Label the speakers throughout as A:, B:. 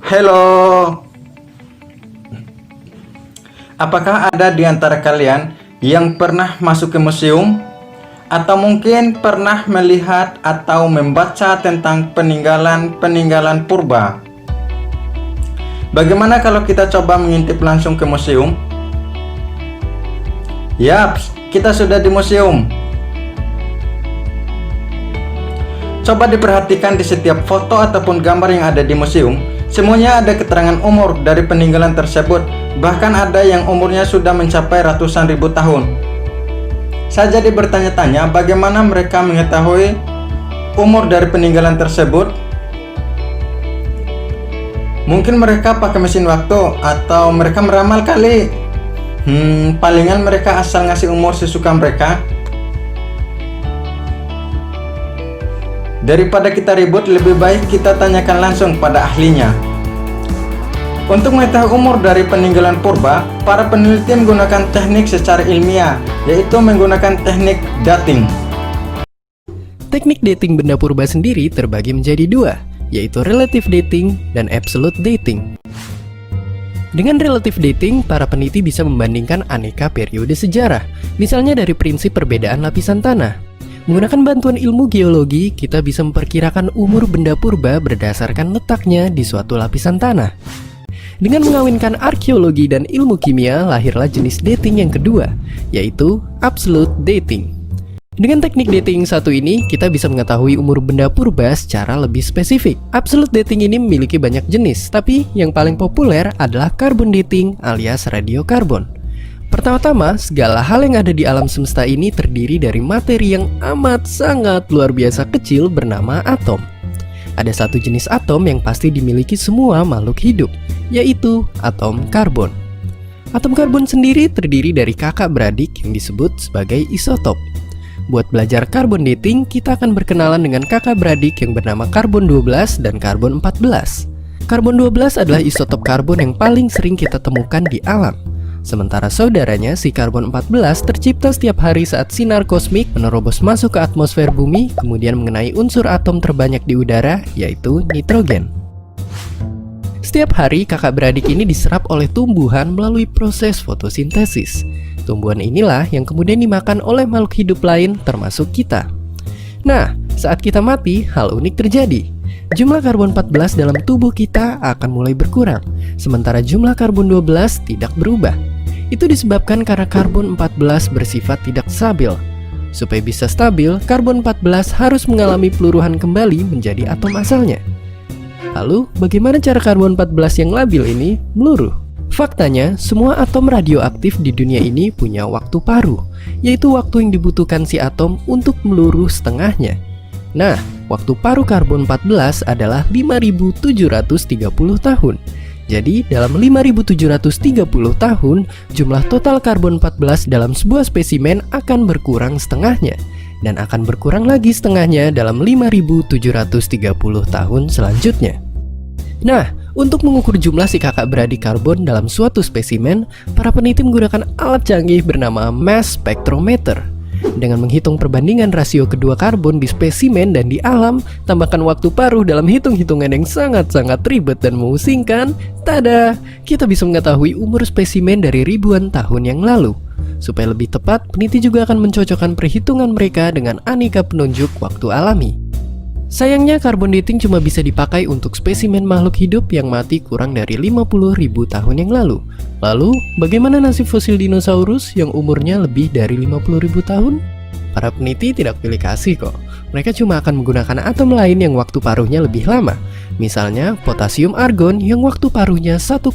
A: Hello, apakah ada di antara kalian yang pernah masuk ke museum atau mungkin pernah melihat atau membaca tentang peninggalan-peninggalan purba? Bagaimana kalau kita coba mengintip langsung ke museum? Yaps, kita sudah di museum. Coba diperhatikan di setiap foto ataupun gambar yang ada di museum, semuanya ada keterangan umur dari peninggalan tersebut, bahkan ada yang umurnya sudah mencapai ratusan ribu tahun. Saya jadi bertanya-tanya bagaimana mereka mengetahui umur dari peninggalan tersebut. Mungkin mereka pakai mesin waktu atau mereka meramal kali. Palingan mereka asal ngasih umur sesuka mereka. Daripada kita ribut, lebih baik kita tanyakan langsung pada ahlinya. Untuk mengetahui umur dari peninggalan purba, para peneliti menggunakan teknik secara ilmiah, yaitu menggunakan teknik dating.
B: Teknik dating benda purba sendiri terbagi menjadi dua, yaitu relative dating dan absolute dating. Dengan relative dating, para peneliti bisa membandingkan aneka periode sejarah, misalnya dari prinsip perbedaan lapisan tanah. Menggunakan bantuan ilmu geologi, kita bisa memperkirakan umur benda purba berdasarkan letaknya di suatu lapisan tanah. Dengan mengawinkan arkeologi dan ilmu kimia, lahirlah jenis dating yang kedua, yaitu absolute dating. Dengan teknik dating satu ini, kita bisa mengetahui umur benda purba secara lebih spesifik. Absolute dating ini memiliki banyak jenis, tapi yang paling populer adalah carbon dating alias radiokarbon. Pertama-tama, segala hal yang ada di alam semesta ini terdiri dari materi yang amat sangat luar biasa kecil bernama atom. Ada satu jenis atom yang pasti dimiliki semua makhluk hidup, yaitu atom karbon. Atom karbon sendiri terdiri dari kakak beradik yang disebut sebagai isotop. Buat belajar carbon dating, kita akan berkenalan dengan kakak beradik yang bernama karbon 12 dan karbon 14. Karbon 12 adalah isotop karbon yang paling sering kita temukan di alam. Sementara saudaranya, si karbon 14 tercipta setiap hari saat sinar kosmik menerobos masuk ke atmosfer bumi, kemudian mengenai unsur atom terbanyak di udara, yaitu nitrogen. Setiap hari, kakak beradik ini diserap oleh tumbuhan melalui proses fotosintesis. Tumbuhan inilah yang kemudian dimakan oleh makhluk hidup lain, termasuk kita. Nah, saat kita mati, hal unik terjadi. Jumlah karbon 14 dalam tubuh kita akan mulai berkurang, sementara jumlah karbon 12 tidak berubah. Itu disebabkan karena karbon 14 bersifat tidak stabil. Supaya bisa stabil, karbon 14 harus mengalami peluruhan kembali menjadi atom asalnya. Lalu, bagaimana cara karbon 14 yang labil ini meluruh? Faktanya, semua atom radioaktif di dunia ini punya waktu paruh, yaitu waktu yang dibutuhkan si atom untuk meluruh setengahnya. Nah, waktu paruh karbon 14 adalah 5.730 tahun. Jadi, dalam 5.730 tahun, jumlah total karbon 14 dalam sebuah spesimen akan berkurang setengahnya, dan akan berkurang lagi setengahnya dalam 5.730 tahun selanjutnya. Nah, untuk mengukur jumlah si kakak beradik karbon dalam suatu spesimen, para peneliti menggunakan alat canggih bernama mass spectrometer. Dengan menghitung perbandingan rasio kedua karbon di spesimen dan di alam, tambahkan waktu paruh dalam hitung-hitungan yang sangat-sangat ribet dan memusingkan, tada! Kita bisa mengetahui umur spesimen dari ribuan tahun yang lalu. Supaya lebih tepat, peneliti juga akan mencocokkan perhitungan mereka dengan aneka penunjuk waktu alami. Sayangnya, carbon dating cuma bisa dipakai untuk spesimen makhluk hidup yang mati kurang dari 50.000 tahun yang lalu. Lalu, bagaimana nasib fosil dinosaurus yang umurnya lebih dari 50.000 tahun? Para peneliti tidak pilih kasih kok. Mereka cuma akan menggunakan atom lain yang waktu paruhnya lebih lama. Misalnya, potasium argon yang waktu paruhnya 1,26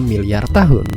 B: miliar tahun.